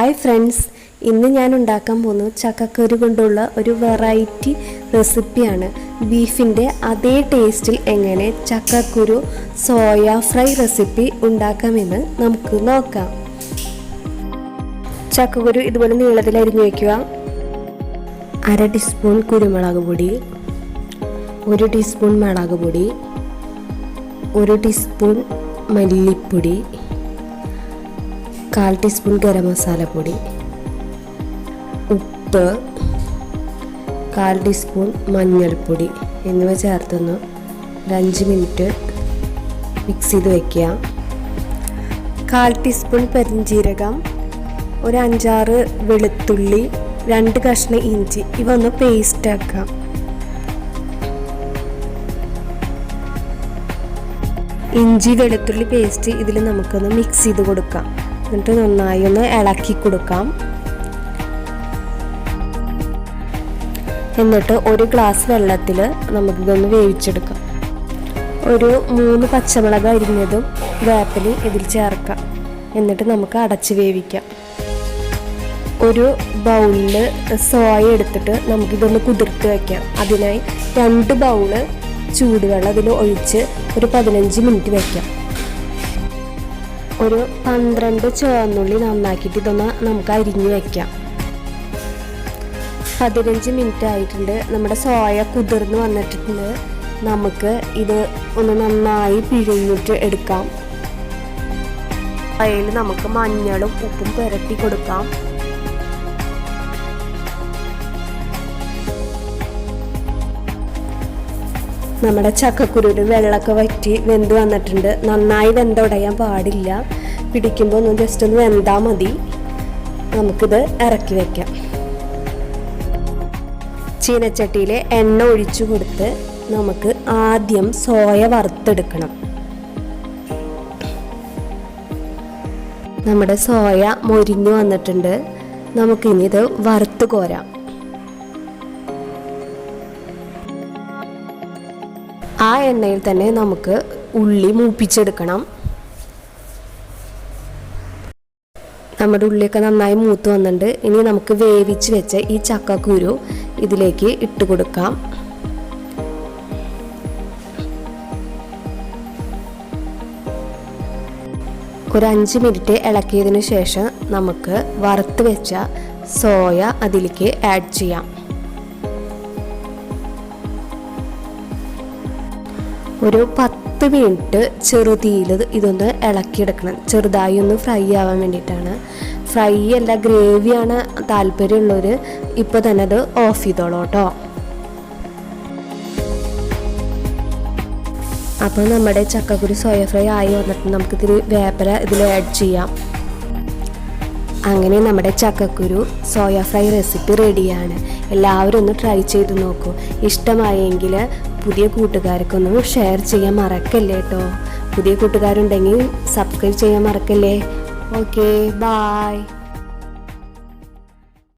Hi friends, ഇന്ന് ഞാൻ ഉണ്ടാക്കാൻ പോകുന്നത് ചക്കക്കുരു കൊണ്ടുള്ള ഒരു വെറൈറ്റി റെസിപ്പിയാണ്. ബീഫിൻ്റെ അതേ ടേസ്റ്റിൽ എങ്ങനെ ചക്കക്കുരു സോയ ഫ്രൈ റെസിപ്പി ഉണ്ടാക്കാമെന്ന് നമുക്ക് നോക്കാം. ചക്കക്കുരു ഇതുപോലെ നീളത്തിൽ അരിഞ്ഞു വയ്ക്കുക. 1/2 ടീസ്പൂൺ കുരുമുളക് പൊടി, 1 ടീസ്പൂൺ മുളക് പൊടി, 1 ടീസ്പൂൺ മല്ലിപ്പൊടി, 1/4 ടീസ്പൂൺ ഗരം മസാലപ്പൊടി, ഉപ്പ്, 1/4 ടീസ്പൂൺ മഞ്ഞൾപ്പൊടി എന്നിവ ചേർത്തൊന്ന് 5 മിനിറ്റ് മിക്സ് ചെയ്ത് വയ്ക്കുക. 1/4 ടീസ്പൂൺ പെരിഞ്ജീരകം, ഒരു 5-6 വെളുത്തുള്ളി, 2 കഷ്ണം ഇഞ്ചി, ഇവ ഒന്ന് പേസ്റ്റ് ആക്കാം. ഇഞ്ചി വെളുത്തുള്ളി പേസ്റ്റ് ഇതിൽ നമുക്കൊന്ന് മിക്സ് ചെയ്ത് കൊടുക്കാം. എന്നിട്ട് നന്നായി ഒന്ന് ഇളക്കി കൊടുക്കാം. എന്നിട്ട് 1 ഗ്ലാസ് വെള്ളത്തിൽ നമുക്കിതൊന്ന് വേവിച്ചെടുക്കാം. ഒരു 3 പച്ചമുളക് അരിഞ്ഞതും വേപ്പിലയും ഇതിൽ ചേർക്കാം. എന്നിട്ട് നമുക്ക് അടച്ച് വേവിക്കാം. ഒരു ബൗളിൽ സോയ എടുത്തിട്ട് നമുക്കിതൊന്ന് കുതിർത്ത് വയ്ക്കാം. അതിനായി 2 ബൗള് ചൂടുവെള്ളം അതിൽ ഒഴിച്ച് ഒരു 15 മിനിറ്റ് വയ്ക്കാം. ഒരു 12 ചുവന്നുള്ളി നന്നാക്കിയിട്ട് ഇതൊന്ന് നമുക്ക് അരിഞ്ഞ് വയ്ക്കാം. 15 മിനിറ്റ് ആയിട്ടുണ്ട്. നമ്മുടെ സോയ കുതിർന്ന് വന്നിട്ടുണ്ട്. നമുക്ക് ഇത് ഒന്ന് നന്നായി പിഴിഞ്ഞിട്ട് എടുക്കാം. അതിൽ നമുക്ക് മഞ്ഞളും ഉപ്പും പുരട്ടി കൊടുക്കാം. നമ്മുടെ ചക്കക്കുരുവിൽ വെള്ളമൊക്കെ വറ്റി വെന്ത് വന്നിട്ടുണ്ട്. നന്നായി വെന്തുടയാൻ പാടില്ല. പിടിക്കുമ്പോൾ ഒന്ന് ജസ്റ്റ് ഒന്ന് വെന്താൽ മതി. നമുക്കിത് ഇറക്കി വയ്ക്കാം. ചീനച്ചട്ടിയിൽ എണ്ണ ഒഴിച്ചു കൊടുത്ത് നമുക്ക് ആദ്യം സോയ വറുത്തെടുക്കണം. നമ്മുടെ സോയ മൊരിഞ്ഞു വന്നിട്ടുണ്ട്. നമുക്കിനി ഇത് വറുത്ത് കോരാം. ആ എണ്ണയിൽ തന്നെ നമുക്ക് ഉള്ളി മൂപ്പിച്ചെടുക്കണം. നമ്മുടെ ഉള്ളിയൊക്കെ നന്നായി മൂത്ത് വന്നിട്ടുണ്ട്. ഇനി നമുക്ക് വേവിച്ച് വെച്ച ഈ ചക്കക്കുരു ഇതിലേക്ക് ഇട്ട് കൊടുക്കാം. ഒരു 5 മിനിറ്റ് ഇളക്കിയതിന് ശേഷം നമുക്ക് വറുത്ത് വെച്ച സോയ അതിലേക്ക് ആഡ് ചെയ്യാം. ഒരു 10 മിനിറ്റ് ചെറുതീയിൽ ഇതൊന്ന് ഇളക്കിയെടുക്കണം. ചെറുതായി ഒന്ന് ഫ്രൈ ആവാൻ വേണ്ടിയിട്ടാണ്. ഫ്രൈ അല്ല, ഗ്രേവിയാണ് താല്പര്യമുള്ളവർ ഇപ്പോൾ തന്നെ അത് ഓഫ് ചെയ്തോളൂ കേട്ടോ. അപ്പോൾ നമ്മുടെ ചക്കക്കുരു സോയ ഫ്രൈ ആയി വന്നിട്ട് നമുക്കിതിൽ വേപ്പില ഇതിൽ ആഡ് ചെയ്യാം. അങ്ങനെ നമ്മുടെ ചക്കക്കുരു സോയ ഫ്രൈ റെസിപ്പി റെഡിയാണ്. എല്ലാവരും ഒന്ന് ട്രൈ ചെയ്ത് നോക്കൂ. ഇഷ്ടമായെങ്കിൽ പുതിയ കൂട്ടുകാർക്കൊന്നും ഷെയർ ചെയ്യാൻ മറക്കല്ലേ കേട്ടോ. പുതിയ കൂട്ടുകാരുണ്ടെങ്കിൽ സബ്സ്ക്രൈബ് ചെയ്യാൻ മറക്കല്ലേ. Okay, by.